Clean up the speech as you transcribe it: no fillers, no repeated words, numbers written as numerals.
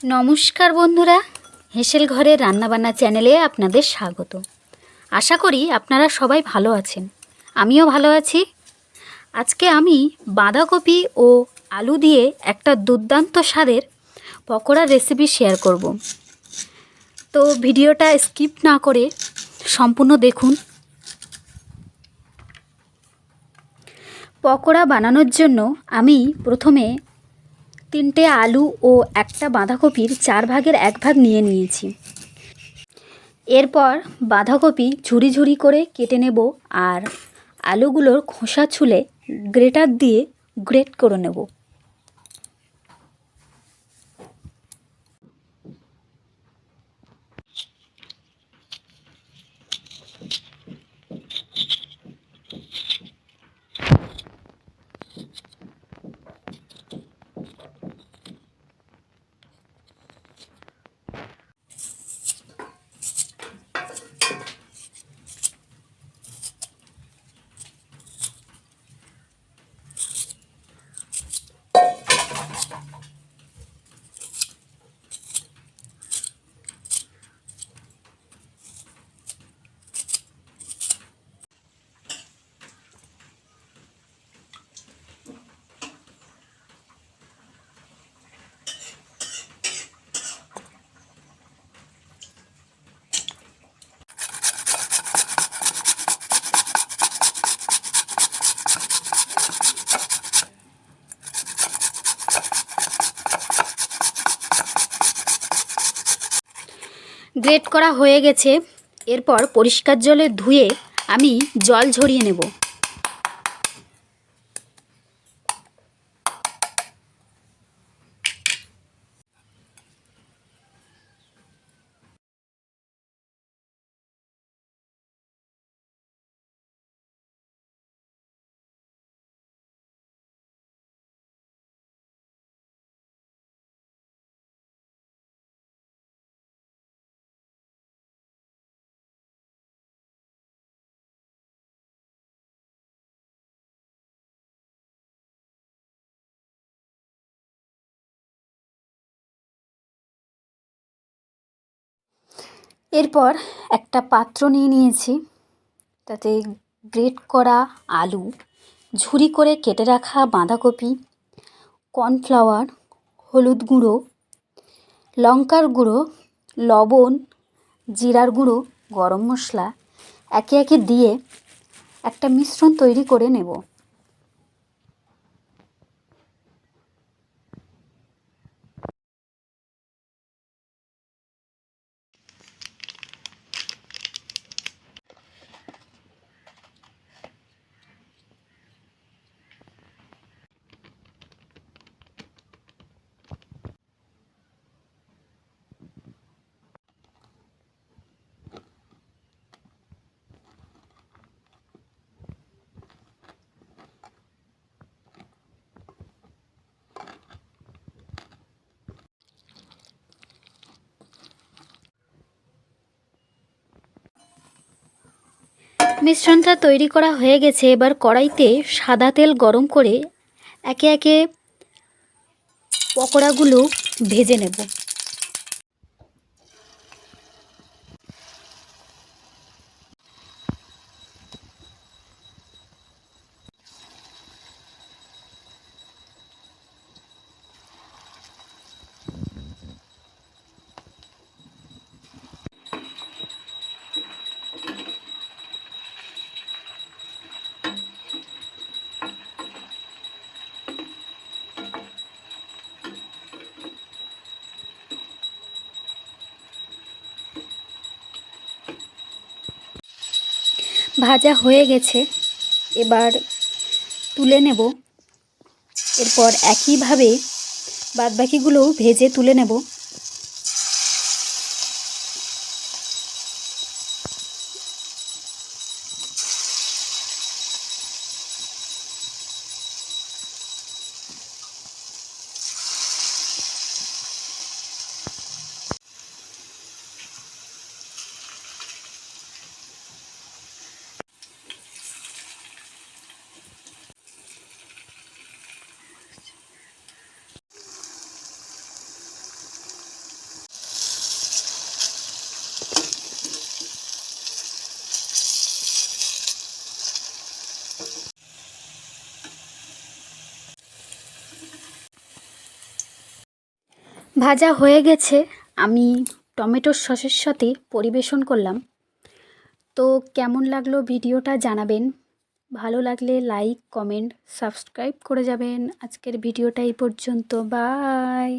নমস্কার বন্ধুরা, হেসেল ঘরের রান্নাবান্না চ্যানেলে আপনাদের স্বাগত। আশা করি আপনারা সবাই ভালো আছেন, আমিও ভালো আছি। আজকে আমি বাঁধাকপি ও আলু দিয়ে একটা দুর্দান্ত স্বাদের পকোড়ার রেসিপি শেয়ার করব। তো ভিডিওটা স্কিপ না করে সম্পূর্ণ দেখুন। পকোড়া বানানোর জন্য আমি প্রথমে 3টে আলু ও একটা বাঁধাকপির 4 ভাগের 1 ভাগ নিয়ে নিয়েছি। এরপর বাঁধাকপি ঝুরি ঝুরি করে কেটে নেব আর আলুগুলোর খোসা ছুলে গ্রেটার দিয়ে গ্রেট করে নেব। গ্রেট করা হয়ে গেছে। এরপর পরিষ্কার জলে ধুয়ে আমি জল ঝরিয়ে নেব। এরপর একটা পাত্র নিয়ে নিয়েছি, তাতে গ্রেট করা আলু, ঝুরি করে কেটে রাখা বাঁধাকপি, কর্নফ্লাওয়ার, হলুদ গুঁড়ো, লঙ্কার গুঁড়ো, লবণ, জিরার গুঁড়ো, গরম মশলা একে একে দিয়ে একটা মিশ্রণ তৈরি করে নেব। মিশ্রণটা তৈরি করা হয়ে গেছে। এবার কড়াইতে সাদা তেল গরম করে একে একে পকোড়াগুলো ভেজে নেব। ভাজা হয়ে গেছে, এবার তুলে নেব। এরপর একইভাবে বাদবাকিগুলোও ভেজে তুলে নেব। ভাজা হয়ে গেছে, আমি টমেটোর সসের সাথে পরিবেশন করলাম। তো কেমন লাগলো ভিডিওটা জানাবেন। ভালো লাগলে লাইক, কমেন্ট, সাবস্ক্রাইব করে যাবেন। আজকের ভিডিওটা এই পর্যন্ত। বাই।